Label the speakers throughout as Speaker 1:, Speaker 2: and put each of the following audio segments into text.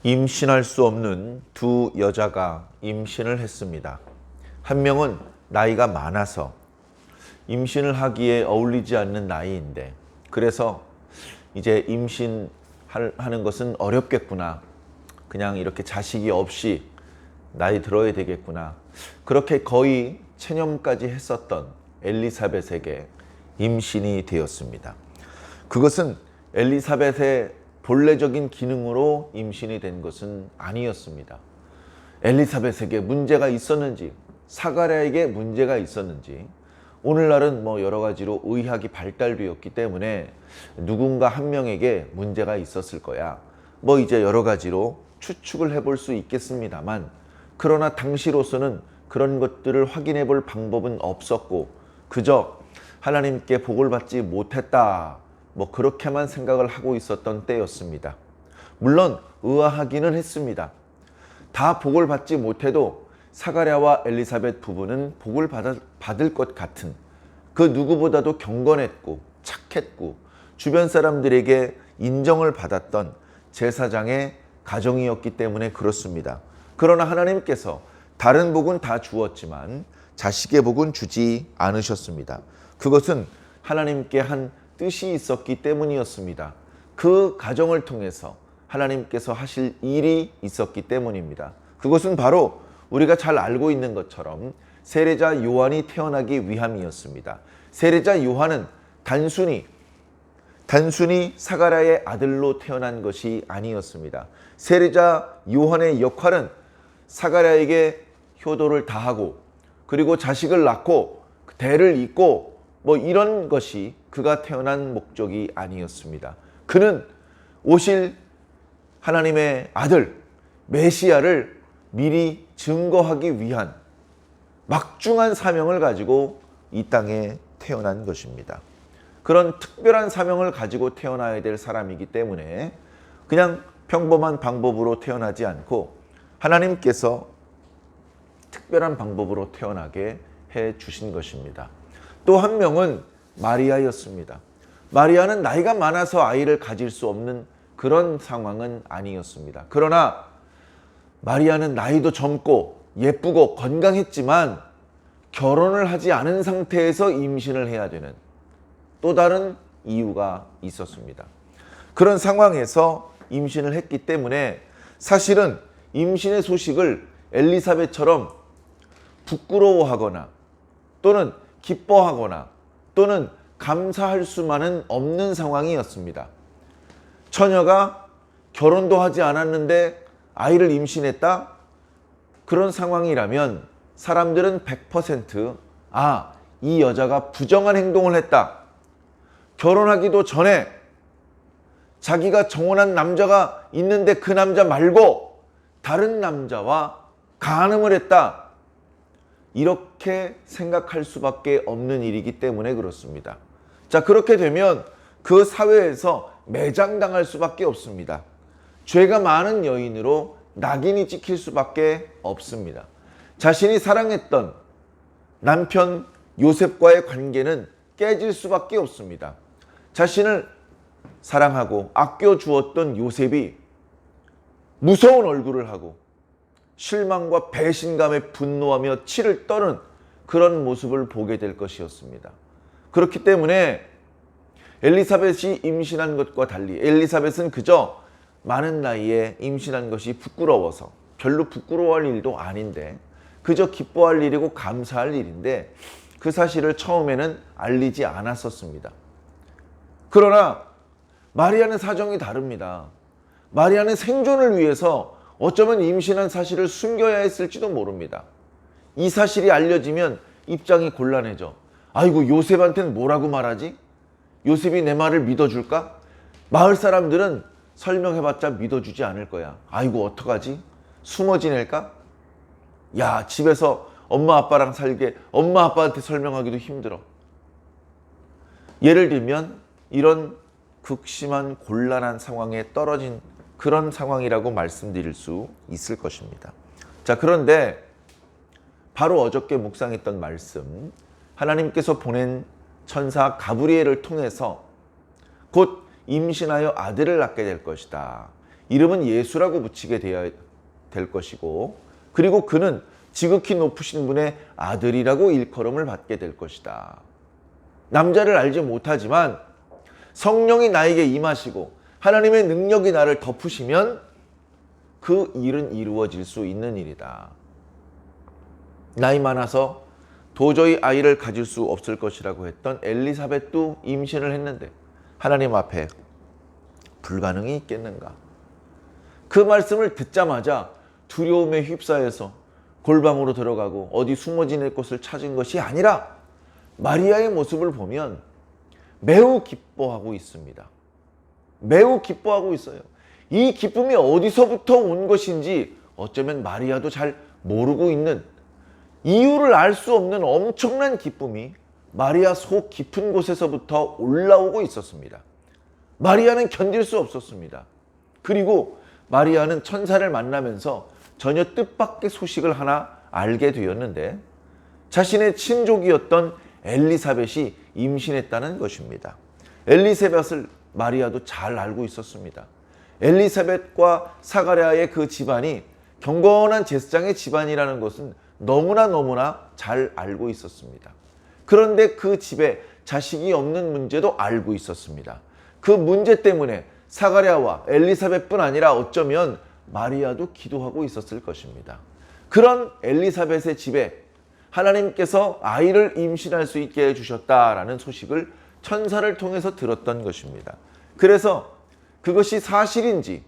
Speaker 1: 임신할 수 없는 두 여자가 임신을 했습니다. 한 명은 나이가 많아서 임신을 하기에 어울리지 않는 나이인데, 그래서 이제 임신하는 것은 어렵겠구나, 그냥 이렇게 자식이 없이 나이 들어야 되겠구나, 그렇게 거의 체념까지 했었던 엘리사벳에게 임신이 되었습니다. 그것은 엘리사벳의 본래적인 기능으로 임신이 된 것은 아니었습니다. 엘리사벳에게 문제가 있었는지, 사가랴에게 문제가 있었는지, 오늘날은 여러 가지로 의학이 발달되었기 때문에 누군가 한 명에게 문제가 있었을 거야, 이제 여러 가지로 추측을 해볼 수 있겠습니다만, 그러나 당시로서는 그런 것들을 확인해 볼 방법은 없었고, 그저 하나님께 복을 받지 못했다, 그렇게만 생각을 하고 있었던 때였습니다. 물론 의아하기는 했습니다. 다 복을 받지 못해도 사가랴와 엘리사벳 부부는 복을 받을 것 같은, 그 누구보다도 경건했고 착했고 주변 사람들에게 인정을 받았던 제사장의 가정이었기 때문에 그렇습니다. 그러나 하나님께서 다른 복은 다 주었지만 자식의 복은 주지 않으셨습니다. 그것은 하나님께 한 뜻이 있었기 때문이었습니다. 그 가정을 통해서 하나님께서 하실 일이 있었기 때문입니다. 그것은 바로 우리가 잘 알고 있는 것처럼 세례자 요한이 태어나기 위함이었습니다. 세례자 요한은 단순히 사가랴의 아들로 태어난 것이 아니었습니다. 세례자 요한의 역할은 사가랴에게 효도를 다하고, 그리고 자식을 낳고 대를 잇고 이런 것이 그가 태어난 목적이 아니었습니다. 그는 오실 하나님의 아들 메시아를 미리 증거하기 위한 막중한 사명을 가지고 이 땅에 태어난 것입니다. 그런 특별한 사명을 가지고 태어나야 될 사람이기 때문에 그냥 평범한 방법으로 태어나지 않고 하나님께서 특별한 방법으로 태어나게 해 주신 것입니다. 또 한 명은 마리아였습니다. 마리아는 나이가 많아서 아이를 가질 수 없는 그런 상황은 아니었습니다. 그러나 마리아는 나이도 젊고 예쁘고 건강했지만 결혼을 하지 않은 상태에서 임신을 해야 되는 또 다른 이유가 있었습니다. 그런 상황에서 임신을 했기 때문에 사실은 임신의 소식을 엘리사벳처럼 부끄러워하거나 또는 기뻐하거나 또는 감사할 수만은 없는 상황이었습니다. 처녀가 결혼도 하지 않았는데 아이를 임신했다? 그런 상황이라면 사람들은 100% 이 여자가 부정한 행동을 했다, 결혼하기도 전에 자기가 정혼한 남자가 있는데 그 남자 말고 다른 남자와 간음을 했다, 이렇게 생각할 수밖에 없는 일이기 때문에 그렇습니다. 자, 그렇게 되면 그 사회에서 매장당할 수밖에 없습니다. 죄가 많은 여인으로 낙인이 찍힐 수밖에 없습니다. 자신이 사랑했던 남편 요셉과의 관계는 깨질 수밖에 없습니다. 자신을 사랑하고 아껴주었던 요셉이 무서운 얼굴을 하고 실망과 배신감에 분노하며 치를 떠는 그런 모습을 보게 될 것이었습니다. 그렇기 때문에 엘리사벳이 임신한 것과 달리 엘리사벳은 그저 많은 나이에 임신한 것이 부끄러워서, 별로 부끄러워할 일도 아닌데 그저 기뻐할 일이고 감사할 일인데 그 사실을 처음에는 알리지 않았었습니다. 그러나 마리아는 사정이 다릅니다. 마리아는 생존을 위해서 어쩌면 임신한 사실을 숨겨야 했을지도 모릅니다. 이 사실이 알려지면 입장이 곤란해져. 아이고, 요셉한테는 뭐라고 말하지? 요셉이 내 말을 믿어줄까? 마을 사람들은 설명해봤자 믿어주지 않을 거야. 아이고, 어떡하지? 숨어 지낼까? 야, 집에서 엄마 아빠랑 살게 엄마 아빠한테 설명하기도 힘들어. 예를 들면 이런 극심한 곤란한 상황에 떨어진 그런 상황이라고 말씀드릴 수 있을 것입니다. 자, 그런데 바로 어저께 묵상했던 말씀, 하나님께서 보낸 천사 가브리엘을 통해서 곧 임신하여 아들을 낳게 될 것이다, 이름은 예수라고 붙이게 되어야 될 것이고, 그리고 그는 지극히 높으신 분의 아들이라고 일컬음을 받게 될 것이다. 남자를 알지 못하지만 성령이 나에게 임하시고 하나님의 능력이 나를 덮으시면 그 일은 이루어질 수 있는 일이다. 나이 많아서 도저히 아이를 가질 수 없을 것이라고 했던 엘리사벳도 임신을 했는데 하나님 앞에 불가능이 있겠는가? 그 말씀을 듣자마자 두려움에 휩싸여서 골방으로 들어가고 어디 숨어 지낼 곳을 찾은 것이 아니라 마리아의 모습을 보면 매우 기뻐하고 있습니다. 매우 기뻐하고 있어요. 이 기쁨이 어디서부터 온 것인지 어쩌면 마리아도 잘 모르고 있는, 이유를 알 수 없는 엄청난 기쁨이 마리아 속 깊은 곳에서부터 올라오고 있었습니다. 마리아는 견딜 수 없었습니다. 그리고 마리아는 천사를 만나면서 전혀 뜻밖의 소식을 하나 알게 되었는데 자신의 친족이었던 엘리사벳이 임신했다는 것입니다. 엘리사벳을 마리아도 잘 알고 있었습니다. 엘리사벳과 사가랴의 그 집안이 경건한 제사장의 집안이라는 것은 너무나 잘 알고 있었습니다. 그런데 그 집에 자식이 없는 문제도 알고 있었습니다. 그 문제 때문에 사가랴와 엘리사벳뿐 아니라 어쩌면 마리아도 기도하고 있었을 것입니다. 그런 엘리사벳의 집에 하나님께서 아이를 임신할 수 있게 해주셨다라는 소식을 천사를 통해서 들었던 것입니다. 그래서 그것이 사실인지,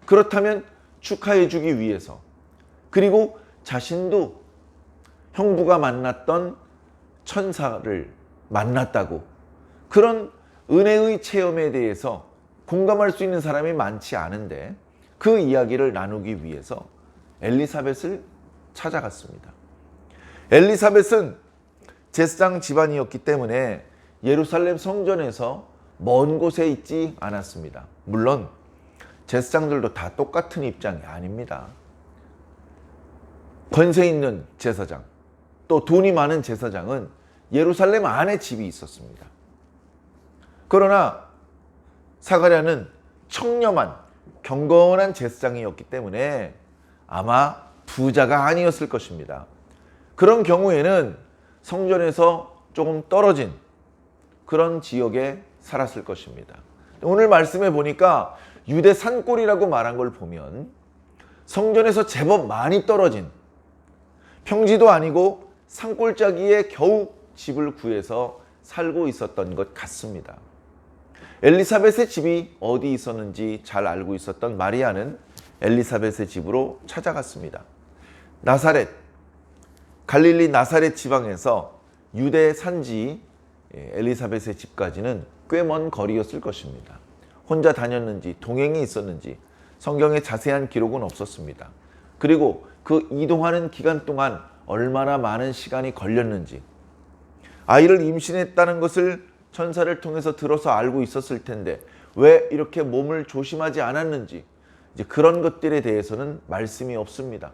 Speaker 1: 그렇다면 축하해 주기 위해서, 그리고 자신도 형부가 만났던 천사를 만났다고, 그런 은혜의 체험에 대해서 공감할 수 있는 사람이 많지 않은데 그 이야기를 나누기 위해서 엘리사벳을 찾아갔습니다. 엘리사벳은 제사장 집안이었기 때문에 예루살렘 성전에서 먼 곳에 있지 않았습니다. 물론 제사장들도 다 똑같은 입장이 아닙니다. 권세 있는 제사장, 또 돈이 많은 제사장은 예루살렘 안에 집이 있었습니다. 그러나 사가랴는 청렴한 경건한 제사장이었기 때문에 아마 부자가 아니었을 것입니다. 그런 경우에는 성전에서 조금 떨어진 그런 지역에 살았을 것입니다. 오늘 말씀에 보니까 유대 산골이라고 말한 걸 보면 성전에서 제법 많이 떨어진, 평지도 아니고 산골짜기에 겨우 집을 구해서 살고 있었던 것 같습니다. 엘리사벳의 집이 어디 있었는지 잘 알고 있었던 마리아는 엘리사벳의 집으로 찾아갔습니다. 나사렛, 갈릴리 나사렛 지방에서 유대 산지 엘리사벳의 집까지는 꽤 먼 거리였을 것입니다. 혼자 다녔는지 동행이 있었는지 성경에 자세한 기록은 없었습니다. 그리고 그 이동하는 기간 동안 얼마나 많은 시간이 걸렸는지, 아이를 임신했다는 것을 천사를 통해서 들어서 알고 있었을 텐데 왜 이렇게 몸을 조심하지 않았는지, 이제 그런 것들에 대해서는 말씀이 없습니다.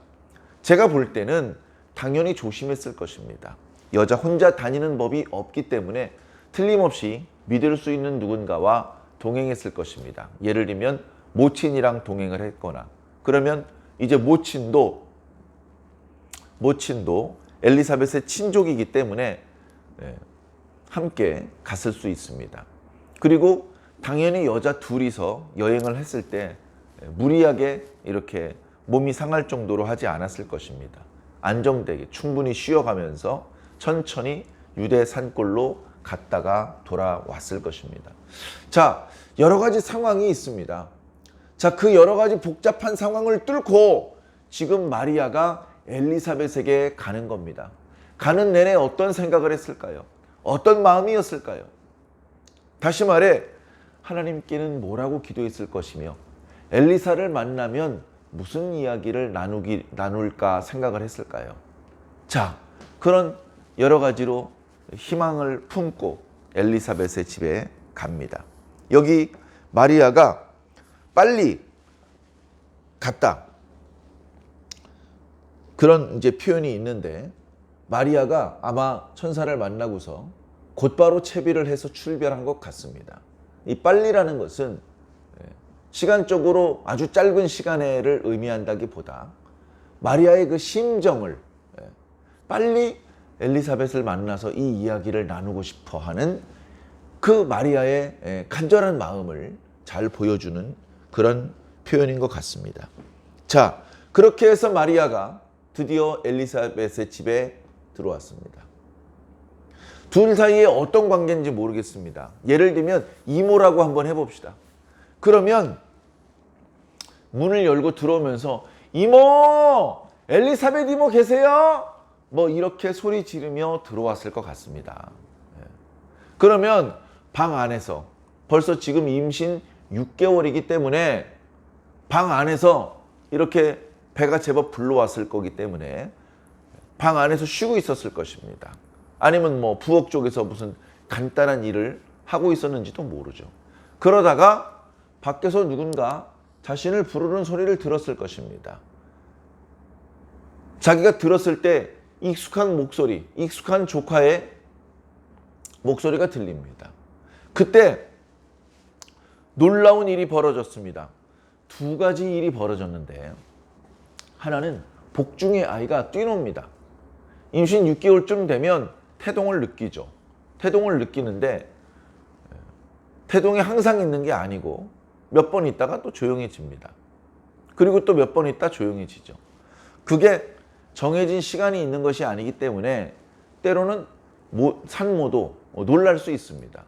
Speaker 1: 제가 볼 때는 당연히 조심했을 것입니다. 여자 혼자 다니는 법이 없기 때문에 틀림없이 믿을 수 있는 누군가와 동행했을 것입니다. 예를 들면 모친이랑 동행을 했거나, 그러면 이제 모친도 엘리사벳의 친족이기 때문에 함께 갔을 수 있습니다. 그리고 당연히 여자 둘이서 여행을 했을 때 무리하게 이렇게 몸이 상할 정도로 하지 않았을 것입니다. 안정되게 충분히 쉬어가면서 천천히 유대 산골로 갔다가 돌아왔을 것입니다. 자, 여러 가지 상황이 있습니다. 자, 그 여러 가지 복잡한 상황을 뚫고 지금 마리아가 엘리사벳에게 가는 겁니다. 가는 내내 어떤 생각을 했을까요? 어떤 마음이었을까요? 다시 말해 하나님께는 뭐라고 기도했을 것이며 엘리사를 만나면 무슨 이야기를 나눌까 생각을 했을까요? 자, 그런 여러 가지로 희망을 품고 엘리사벳의 집에 갑니다. 여기 마리아가 빨리 갔다, 그런 이제 표현이 있는데 마리아가 아마 천사를 만나고서 곧바로 채비를 해서 출발한 것 같습니다. 이 빨리라는 것은 시간적으로 아주 짧은 시간을 의미한다기보다 마리아의 그 심정을 빨리 엘리사벳을 만나서 이 이야기를 나누고 싶어 하는 그 마리아의 간절한 마음을 잘 보여주는 그런 표현인 것 같습니다. 자, 그렇게 해서 마리아가 드디어 엘리사벳의 집에 들어왔습니다. 둘 사이에 어떤 관계인지 모르겠습니다. 예를 들면 이모라고 한번 해봅시다. 그러면 문을 열고 들어오면서 이모! 엘리사벳 이모 계세요? 뭐 이렇게 소리 지르며 들어왔을 것 같습니다. 그러면 방 안에서 벌써 지금 임신 6개월이기 때문에 방 안에서 이렇게 배가 제법 불러왔을 거기 때문에 방 안에서 쉬고 있었을 것입니다. 아니면 뭐 부엌 쪽에서 무슨 간단한 일을 하고 있었는지도 모르죠. 그러다가 밖에서 누군가 자신을 부르는 소리를 들었을 것입니다. 자기가 들었을 때 익숙한 목소리, 익숙한 조카의 목소리가 들립니다. 그때 놀라운 일이 벌어졌습니다. 두 가지 일이 벌어졌는데 하나는 복중의 아이가 뛰놉니다. 임신 6개월쯤 되면 태동을 느끼죠. 태동을 느끼는데 태동이 항상 있는 게 아니고 몇 번 있다가 또 조용해집니다. 그리고 또 몇 번 있다 조용해지죠. 그게 정해진 시간이 있는 것이 아니기 때문에 때로는 산모도 놀랄 수 있습니다.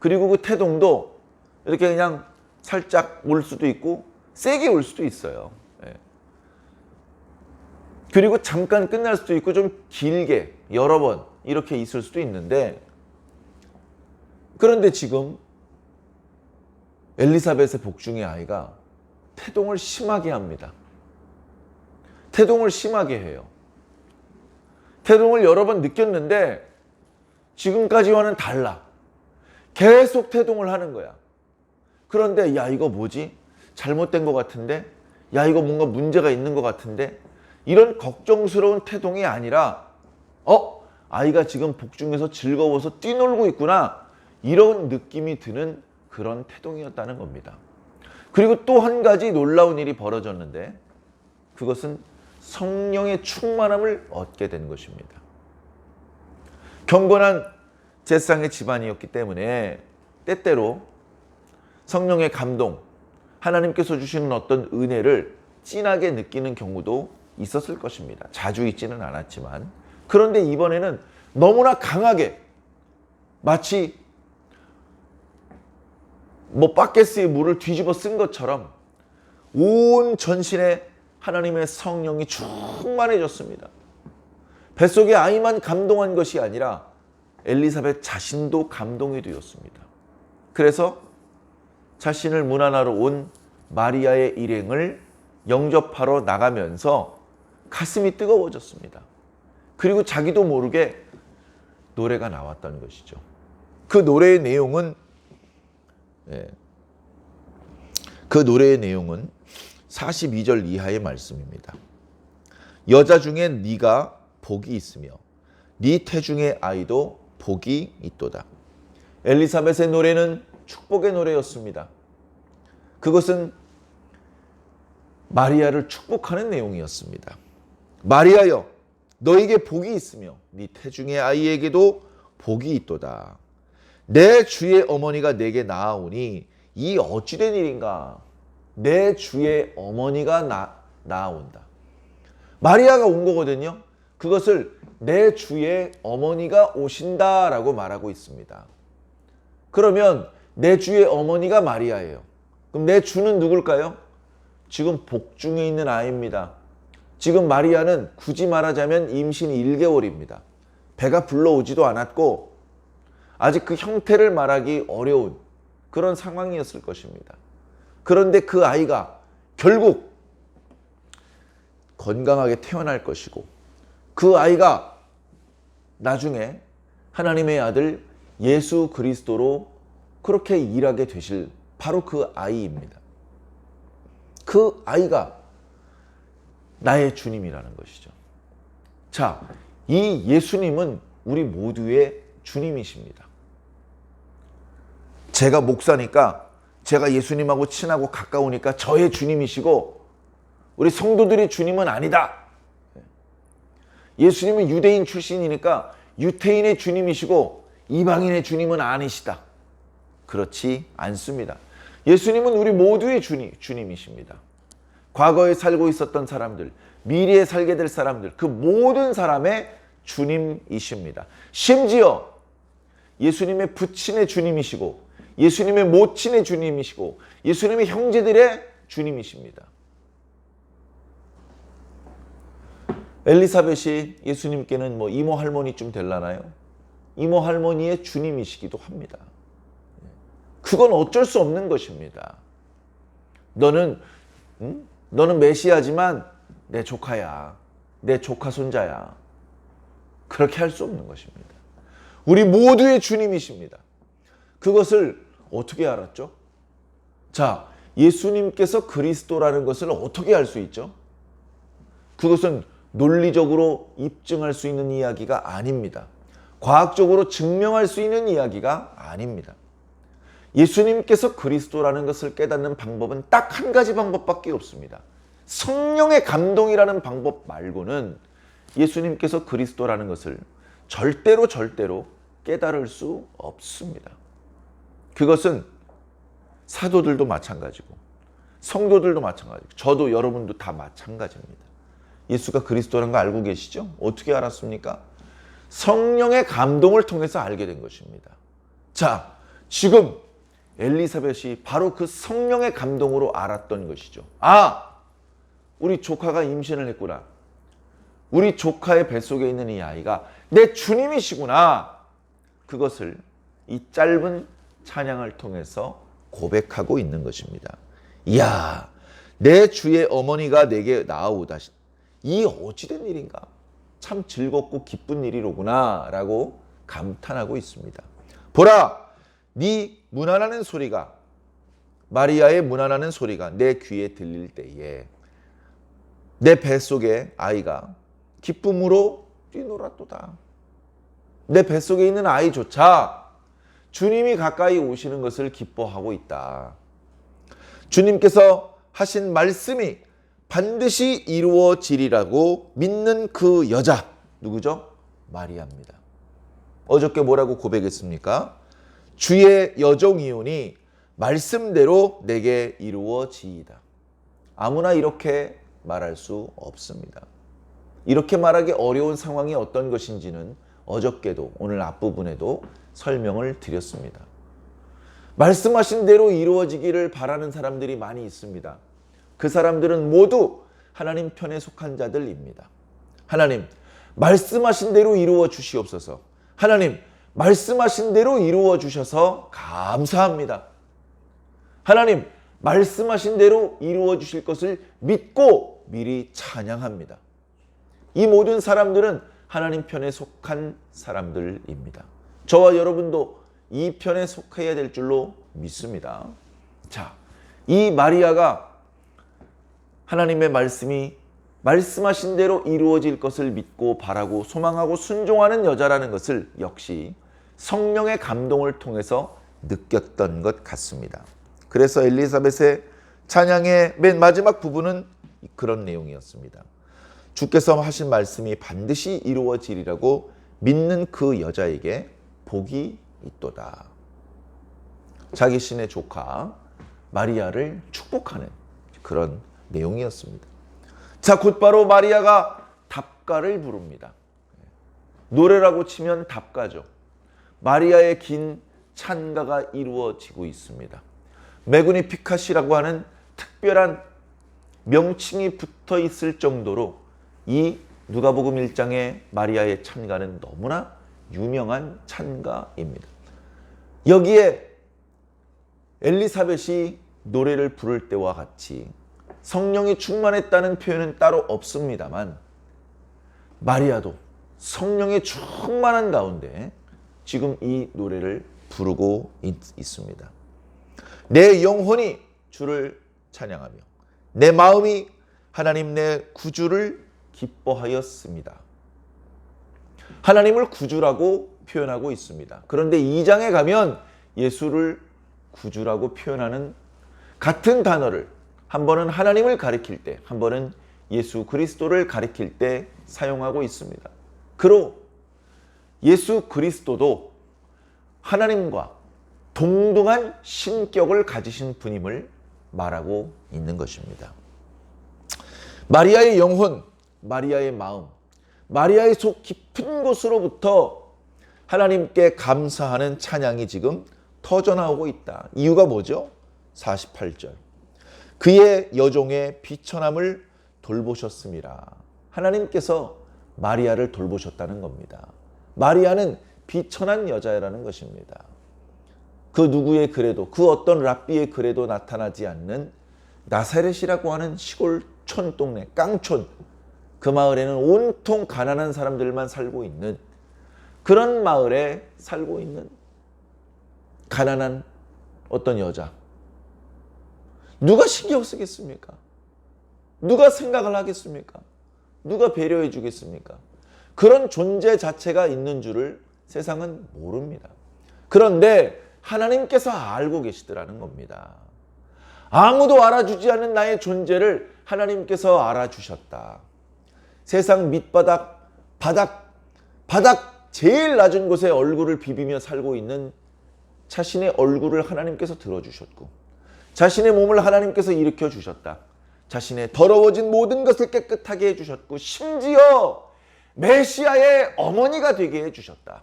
Speaker 1: 그리고 그 태동도 이렇게 그냥 살짝 올 수도 있고 세게 올 수도 있어요. 그리고 잠깐 끝날 수도 있고 좀 길게 여러 번 이렇게 있을 수도 있는데, 그런데 지금 엘리사벳의 복중의 아이가 태동을 심하게 합니다. 태동을 심하게 해요. 태동을 여러 번 느꼈는데 지금까지와는 달라. 계속 태동을 하는 거야. 그런데 야, 이거 뭐지? 잘못된 것 같은데? 야, 이거 뭔가 문제가 있는 것 같은데? 이런 걱정스러운 태동이 아니라 아이가 지금 복중에서 즐거워서 뛰놀고 있구나, 이런 느낌이 드는 그런 태동이었다는 겁니다. 그리고 또 한 가지 놀라운 일이 벌어졌는데 그것은 성령의 충만함을 얻게 된 것입니다. 경건한 제사장의 집안이었기 때문에 때때로 성령의 감동, 하나님께서 주시는 어떤 은혜를 진하게 느끼는 경우도 있었을 것입니다. 자주 있지는 않았지만. 그런데 이번에는 너무나 강하게, 마치 바켓스의 물을 뒤집어 쓴 것처럼 온 전신에 하나님의 성령이 충만해졌습니다. 뱃속의 아이만 감동한 것이 아니라 엘리사벳 자신도 감동이 되었습니다. 그래서 자신을 문안하러 온 마리아의 일행을 영접하러 나가면서 가슴이 뜨거워졌습니다. 그리고 자기도 모르게 노래가 나왔다는 것이죠. 그 노래의 내용은 42절 이하의 말씀입니다. 여자 중에 네가 복이 있으며 네 태중의 아이도 복이 있도다. 엘리사벳의 노래는 축복의 노래였습니다. 그것은 마리아를 축복하는 내용이었습니다. 마리아여, 너에게 복이 있으며 네 태중의 아이에게도 복이 있도다. 내 주의 어머니가 내게 나아오니 이 어찌된 일인가. 내 주의 어머니가 나아온다. 마리아가 온 거거든요. 그것을 내 주의 어머니가 오신다라고 말하고 있습니다. 그러면 내 주의 어머니가 마리아예요. 그럼 내 주는 누굴까요? 지금 복중에 있는 아이입니다. 지금 마리아는 굳이 말하자면 임신 1개월입니다. 배가 불러오지도 않았고 아직 그 형태를 말하기 어려운 그런 상황이었을 것입니다. 그런데 그 아이가 결국 건강하게 태어날 것이고 그 아이가 나중에 하나님의 아들 예수 그리스도로 그렇게 일하게 되실 바로 그 아이입니다. 그 아이가 나의 주님이라는 것이죠. 자, 이 예수님은 우리 모두의 주님이십니다. 제가 목사니까 제가 예수님하고 친하고 가까우니까 저의 주님이시고 우리 성도들의 주님은 아니다. 예수님은 유대인 출신이니까 유태인의 주님이시고 이방인의 주님은 아니시다. 그렇지 않습니다. 예수님은 우리 모두의 주님이십니다. 과거에 살고 있었던 사람들, 미래에 살게 될 사람들, 그 모든 사람의 주님이십니다. 심지어 예수님의 부친의 주님이시고 예수님의 모친의 주님이시고 예수님의 형제들의 주님이십니다. 엘리사벳이 예수님께는 이모 할머니쯤 될라나요? 이모 할머니의 주님이시기도 합니다. 그건 어쩔 수 없는 것입니다. 너는 메시아지만 내 조카야. 내 조카 손자야. 그렇게 할 수 없는 것입니다. 우리 모두의 주님이십니다. 그것을 어떻게 알았죠? 자, 예수님께서 그리스도라는 것을 어떻게 알 수 있죠? 그것은 논리적으로 입증할 수 있는 이야기가 아닙니다. 과학적으로 증명할 수 있는 이야기가 아닙니다. 예수님께서 그리스도라는 것을 깨닫는 방법은 딱 한 가지 방법밖에 없습니다. 성령의 감동이라는 방법 말고는 예수님께서 그리스도라는 것을 절대로 깨달을 수 없습니다. 그것은 사도들도 마찬가지고 성도들도 마찬가지고 저도 여러분도 다 마찬가지입니다. 예수가 그리스도라는 거 알고 계시죠? 어떻게 알았습니까? 성령의 감동을 통해서 알게 된 것입니다. 자, 지금 엘리사벳이 바로 그 성령의 감동으로 알았던 것이죠. 아, 우리 조카가 임신을 했구나. 우리 조카의 뱃속에 있는 이 아이가 내 주님이시구나. 그것을 이 짧은 찬양을 통해서 고백하고 있는 것입니다. 이야, 내 주의 어머니가 내게 낳아오다. 이 어찌된 일인가? 참 즐겁고 기쁜 일이로구나 라고 감탄하고 있습니다. 보라, 네 문안하는 소리가, 마리아의 문안하는 소리가 내 귀에 들릴 때에 내 뱃속에 아이가 기쁨으로 뛰놀았도다. 내 뱃속에 있는 아이조차 주님이 가까이 오시는 것을 기뻐하고 있다. 주님께서 하신 말씀이 반드시 이루어지리라고 믿는 그 여자, 누구죠? 마리아입니다. 어저께 뭐라고 고백했습니까? 주의 여종이오니 말씀대로 내게 이루어지이다. 아무나 이렇게 말할 수 없습니다. 이렇게 말하기 어려운 상황이 어떤 것인지는 어저께도 오늘 앞부분에도 설명을 드렸습니다. 말씀하신 대로 이루어지기를 바라는 사람들이 많이 있습니다. 그 사람들은 모두 하나님 편에 속한 자들입니다. 하나님, 말씀하신 대로 이루어 주시옵소서. 하나님, 말씀하신 대로 이루어 주셔서 감사합니다. 하나님, 말씀하신 대로 이루어 주실 것을 믿고 미리 찬양합니다. 이 모든 사람들은 하나님 편에 속한 사람들입니다. 저와 여러분도 이 편에 속해야 될 줄로 믿습니다. 자, 이 마리아가 하나님의 말씀이 말씀하신 대로 이루어질 것을 믿고 바라고 소망하고 순종하는 여자라는 것을 역시 성령의 감동을 통해서 느꼈던 것 같습니다. 그래서 엘리사벳의 찬양의 맨 마지막 부분은 그런 내용이었습니다. 주께서 하신 말씀이 반드시 이루어지리라고 믿는 그 여자에게 복이 있도다. 자기 신의 조카 마리아를 축복하는 그런 내용이었습니다. 자, 곧바로 마리아가 답가를 부릅니다. 노래라고 치면 답가죠. 마리아의 긴 찬가가 이루어지고 있습니다. 메구니 피카시라고 하는 특별한 명칭이 붙어 있을 정도로 이 누가복음 1장의 마리아의 찬가는 너무나 유명한 찬가입니다. 여기에 엘리사벳이 노래를 부를 때와 같이 성령이 충만했다는 표현은 따로 없습니다만 마리아도 성령의 충만한 가운데 지금 이 노래를 부르고 있습니다. 내 영혼이 주를 찬양하며 내 마음이 하나님 내 구주를 기뻐하였습니다. 하나님을 구주라고 표현하고 있습니다. 그런데 2장에 가면 예수를 구주라고 표현하는 같은 단어를 한 번은 하나님을 가리킬 때, 한 번은 예수 그리스도를 가리킬 때 사용하고 있습니다. 그로 예수 그리스도도 하나님과 동등한 신격을 가지신 분임을 말하고 있는 것입니다. 마리아의 영혼, 마리아의 마음, 마리아의 속 깊은 곳으로부터 하나님께 감사하는 찬양이 지금 터져나오고 있다. 이유가 뭐죠? 48절. 그의 여종의 비천함을 돌보셨습니다. 하나님께서 마리아를 돌보셨다는 겁니다. 마리아는 비천한 여자라는 것입니다. 그 누구의 글에도, 그 어떤 랍비의 글에도 나타나지 않는 나사렛이라고 하는 시골촌 동네, 깡촌, 그 마을에는 온통 가난한 사람들만 살고 있는, 그런 마을에 살고 있는 가난한 어떤 여자. 누가 신경 쓰겠습니까? 누가 생각을 하겠습니까? 누가 배려해 주겠습니까? 그런 존재 자체가 있는 줄을 세상은 모릅니다. 그런데 하나님께서 알고 계시더라는 겁니다. 아무도 알아주지 않는 나의 존재를 하나님께서 알아주셨다. 세상 밑바닥, 바닥 제일 낮은 곳에 얼굴을 비비며 살고 있는 자신의 얼굴을 하나님께서 들어주셨고, 자신의 몸을 하나님께서 일으켜 주셨다. 자신의 더러워진 모든 것을 깨끗하게 해주셨고, 심지어 메시아의 어머니가 되게 해주셨다.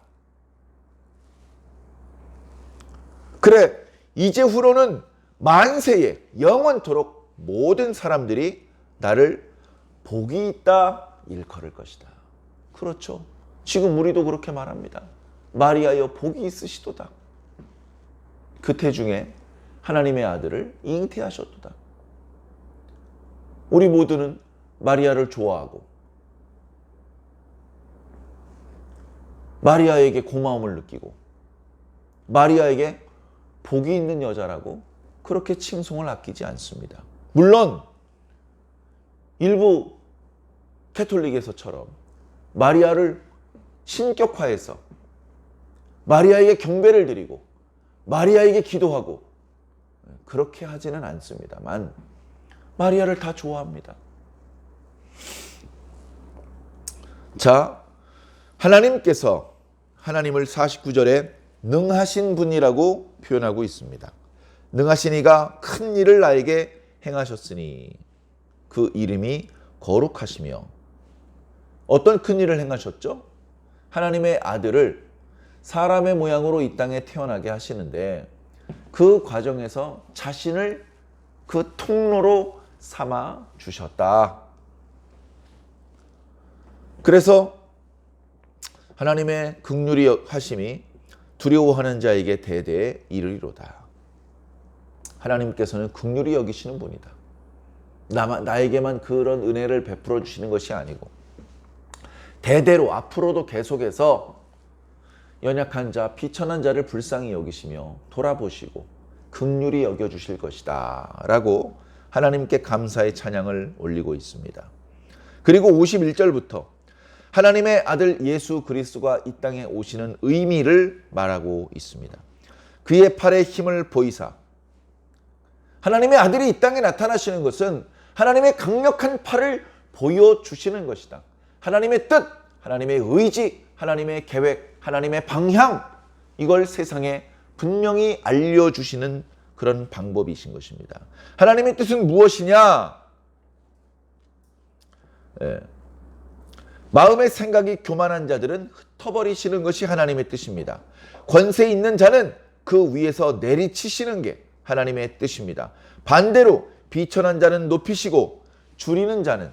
Speaker 1: 그래, 이제후로는 만세에 영원토록 모든 사람들이 나를 복이 있다 일컬을 것이다. 그렇죠. 지금 우리도 그렇게 말합니다. 마리아여 복이 있으시도다. 그 태중에 하나님의 아들을 잉태하셨도다. 우리 모두는 마리아를 좋아하고 마리아에게 고마움을 느끼고 마리아에게 복이 있는 여자라고 그렇게 칭송을 아끼지 않습니다. 물론 일부 캐톨릭에서처럼 마리아를 신격화해서 마리아에게 경배를 드리고 마리아에게 기도하고 그렇게 하지는 않습니다만 마리아를 다 좋아합니다. 자, 하나님께서 하나님을 49절에 능하신 분이라고 표현하고 있습니다. 능하신 이가 큰 일을 나에게 행하셨으니 그 이름이 거룩하시며, 어떤 큰 일을 행하셨죠? 하나님의 아들을 사람의 모양으로 이 땅에 태어나게 하시는데 그 과정에서 자신을 그 통로로 삼아 주셨다. 그래서 하나님의 긍휼히 하심이 두려워하는 자에게 대대에 이르리로다. 하나님께서는 긍휼히 여기시는 분이다. 나에게만 그런 은혜를 베풀어 주시는 것이 아니고 대대로 앞으로도 계속해서 연약한 자, 비천한 자를 불쌍히 여기시며 돌아보시고 긍휼히 여겨주실 것이다 라고 하나님께 감사의 찬양을 올리고 있습니다. 그리고 51절부터 하나님의 아들 예수 그리스도가 이 땅에 오시는 의미를 말하고 있습니다. 그의 팔에 힘을 보이사, 하나님의 아들이 이 땅에 나타나시는 것은 하나님의 강력한 팔을 보여주시는 것이다. 하나님의 뜻, 하나님의 의지, 하나님의 계획, 하나님의 방향, 이걸 세상에 분명히 알려주시는 그런 방법이신 것입니다. 하나님의 뜻은 무엇이냐? 마음의 생각이 교만한 자들은 흩어버리시는 것이 하나님의 뜻입니다. 권세 있는 자는 그 위에서 내리치시는 게 하나님의 뜻입니다. 반대로 비천한 자는 높이시고 줄이는 자는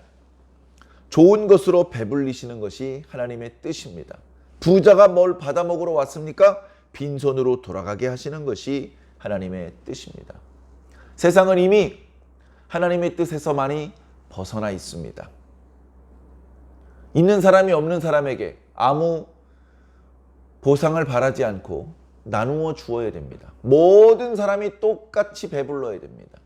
Speaker 1: 좋은 것으로 배불리시는 것이 하나님의 뜻입니다. 부자가 뭘 받아먹으러 왔습니까? 빈손으로 돌아가게 하시는 것이 하나님의 뜻입니다. 세상은 이미 하나님의 뜻에서 많이 벗어나 있습니다. 있는 사람이 없는 사람에게 아무 보상을 바라지 않고 나누어 주어야 됩니다. 모든 사람이 똑같이 배불러야 됩니다.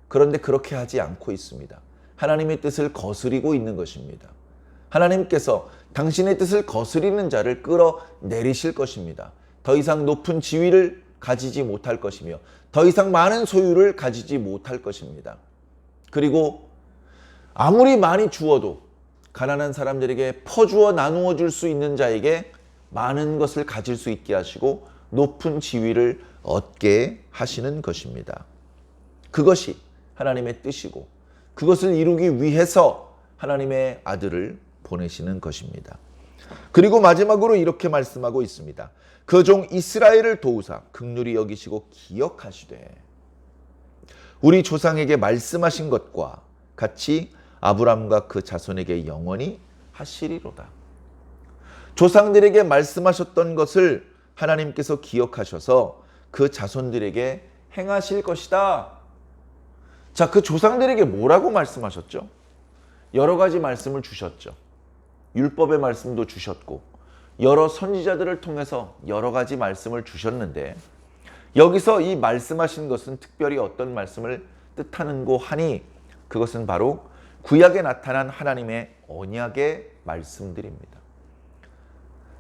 Speaker 1: 그런데 그렇게 하지 않고 있습니다. 하나님의 뜻을 거스리고 있는 것입니다. 하나님께서 당신의 뜻을 거스리는 자를 끌어내리실 것입니다. 더 이상 높은 지위를 가지지 못할 것이며 더 이상 많은 소유를 가지지 못할 것입니다. 그리고 아무리 많이 주어도 가난한 사람들에게 퍼주어 나누어 줄 수 있는 자에게 많은 것을 가질 수 있게 하시고 높은 지위를 얻게 하시는 것입니다. 그것이 하나님의 뜻이고 그것을 이루기 위해서 하나님의 아들을 보내시는 것입니다. 그리고 마지막으로 이렇게 말씀하고 있습니다. 그 종 이스라엘을 도우사 긍휼히 여기시고 기억하시되 우리 조상에게 말씀하신 것과 같이 아브람과 그 자손에게 영원히 하시리로다. 조상들에게 말씀하셨던 것을 하나님께서 기억하셔서 그 자손들에게 행하실 것이다. 자, 그 조상들에게 뭐라고 말씀하셨죠? 여러 가지 말씀을 주셨죠. 율법의 말씀도 주셨고 여러 선지자들을 통해서 여러 가지 말씀을 주셨는데 여기서 이 말씀하신 것은 특별히 어떤 말씀을 뜻하는고 하니 그것은 바로 구약에 나타난 하나님의 언약의 말씀들입니다.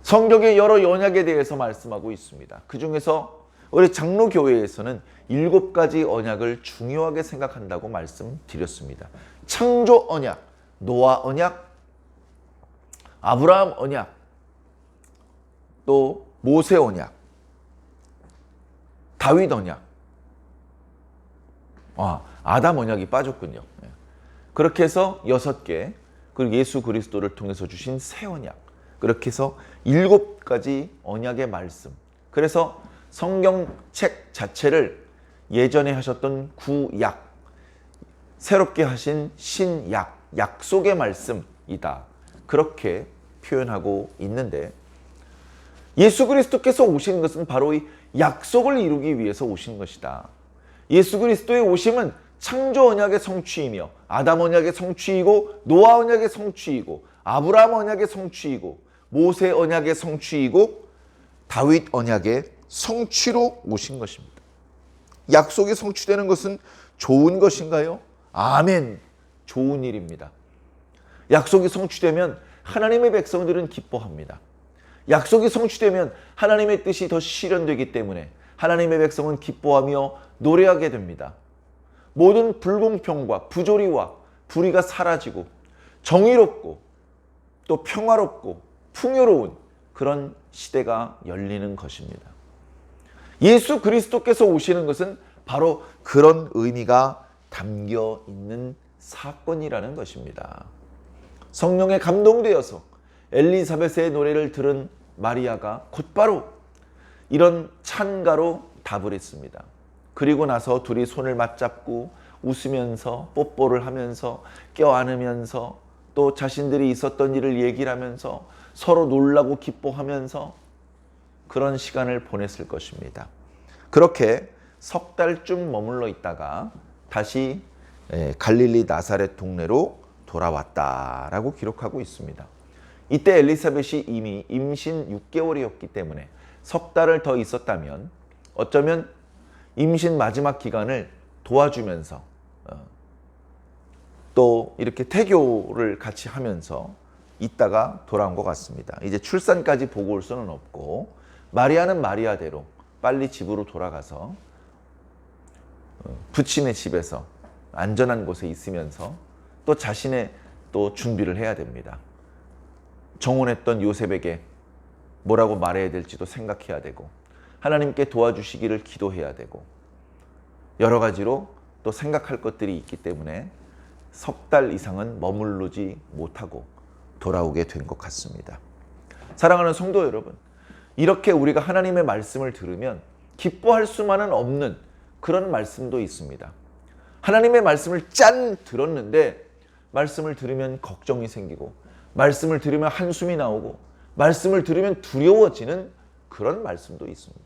Speaker 1: 성경의 여러 언약에 대해서 말씀하고 있습니다. 그 중에서 우리 장로교회에서는 7가지 언약을 중요하게 생각한다고 말씀드렸습니다. 창조 언약, 노아 언약, 아브라함 언약, 또 모세 언약, 다윗 언약, 아담 언약이 빠졌군요. 그렇게 해서 6개, 그리고 예수 그리스도를 통해서 주신 새 언약, 그렇게 해서 7가지 언약의 말씀. 그래서 성경책 자체를 예전에 하셨던 구약, 새롭게 하신 신약, 약속의 말씀이다. 그렇게 표현하고 있는데 예수 그리스도께서 오신 것은 바로 이 약속을 이루기 위해서 오신 것이다. 예수 그리스도의 오심은 창조 언약의 성취이며 아담 언약의 성취이고 노아 언약의 성취이고 아브라함 언약의 성취이고 모세 언약의 성취이고 다윗 언약의 성취로 오신 것입니다. 약속이 성취되는 것은 좋은 것인가요? 아멘. 좋은 일입니다. 약속이 성취되면 하나님의 백성들은 기뻐합니다. 약속이 성취되면 하나님의 뜻이 더 실현되기 때문에 하나님의 백성은 기뻐하며 노래하게 됩니다. 모든 불공평과 부조리와 불의가 사라지고 정의롭고 또 평화롭고 풍요로운 그런 시대가 열리는 것입니다. 예수 그리스도께서 오시는 것은 바로 그런 의미가 담겨 있는 사건이라는 것입니다. 성령에 감동되어서 엘리사벳의 노래를 들은 마리아가 곧바로 이런 찬가로 답을 했습니다. 그리고 나서 둘이 손을 맞잡고 웃으면서 뽀뽀를 하면서 껴안으면서 또 자신들이 있었던 일을 얘기를 하면서 서로 놀라고 기뻐하면서 그런 시간을 보냈을 것입니다. 그렇게 석 달쯤 머물러 있다가 다시 갈릴리 나사렛 동네로 돌아왔다라고 기록하고 있습니다. 이때 엘리사벳이 이미 임신 6개월이었기 때문에 석 달을 더 있었다면 어쩌면 임신 마지막 기간을 도와주면서 또 이렇게 태교를 같이 하면서 있다가 돌아온 것 같습니다. 이제 출산까지 보고 올 수는 없고 마리아는 마리아대로 빨리 집으로 돌아가서 부친의 집에서 안전한 곳에 있으면서 또 자신의 또 준비를 해야 됩니다. 정혼했던 요셉에게 뭐라고 말해야 될지도 생각해야 되고 하나님께 도와주시기를 기도해야 되고 여러 가지로 또 생각할 것들이 있기 때문에 석 달 이상은 머무르지 못하고 돌아오게 된 것 같습니다. 사랑하는 성도 여러분, 이렇게 우리가 하나님의 말씀을 들으면 기뻐할 수만은 없는 그런 말씀도 있습니다. 하나님의 말씀을 짠 들었는데 말씀을 들으면 걱정이 생기고 말씀을 들으면 한숨이 나오고 말씀을 들으면 두려워지는 그런 말씀도 있습니다.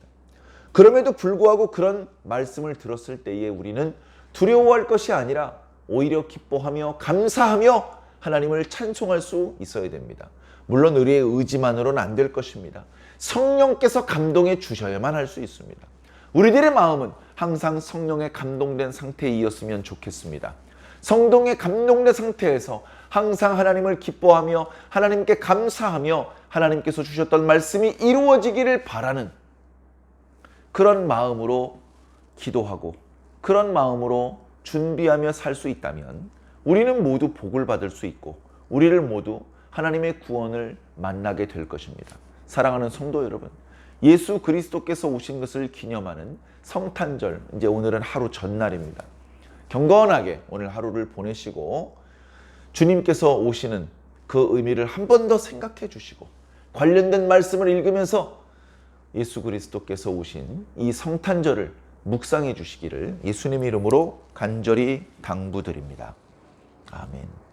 Speaker 1: 그럼에도 불구하고 그런 말씀을 들었을 때에 우리는 두려워할 것이 아니라 오히려 기뻐하며 감사하며 하나님을 찬송할 수 있어야 됩니다. 물론 우리의 의지만으로는 안 될 것입니다. 성령께서 감동해 주셔야만 할 수 있습니다. 우리들의 마음은 항상 성령에 감동된 상태이었으면 좋겠습니다. 성령에 감동된 상태에서 항상 하나님을 기뻐하며 하나님께 감사하며 하나님께서 주셨던 말씀이 이루어지기를 바라는 그런 마음으로 기도하고 그런 마음으로 준비하며 살 수 있다면 우리는 모두 복을 받을 수 있고 우리를 모두 하나님의 구원을 만나게 될 것입니다. 사랑하는 성도 여러분, 예수 그리스도께서 오신 것을 기념하는 성탄절, 이제 오늘은 하루 전날입니다. 경건하게 오늘 하루를 보내시고 주님께서 오시는 그 의미를 한 번 더 생각해 주시고 관련된 말씀을 읽으면서 예수 그리스도께서 오신 이 성탄절을 묵상해 주시기를 예수님 이름으로 간절히 당부드립니다. 아멘.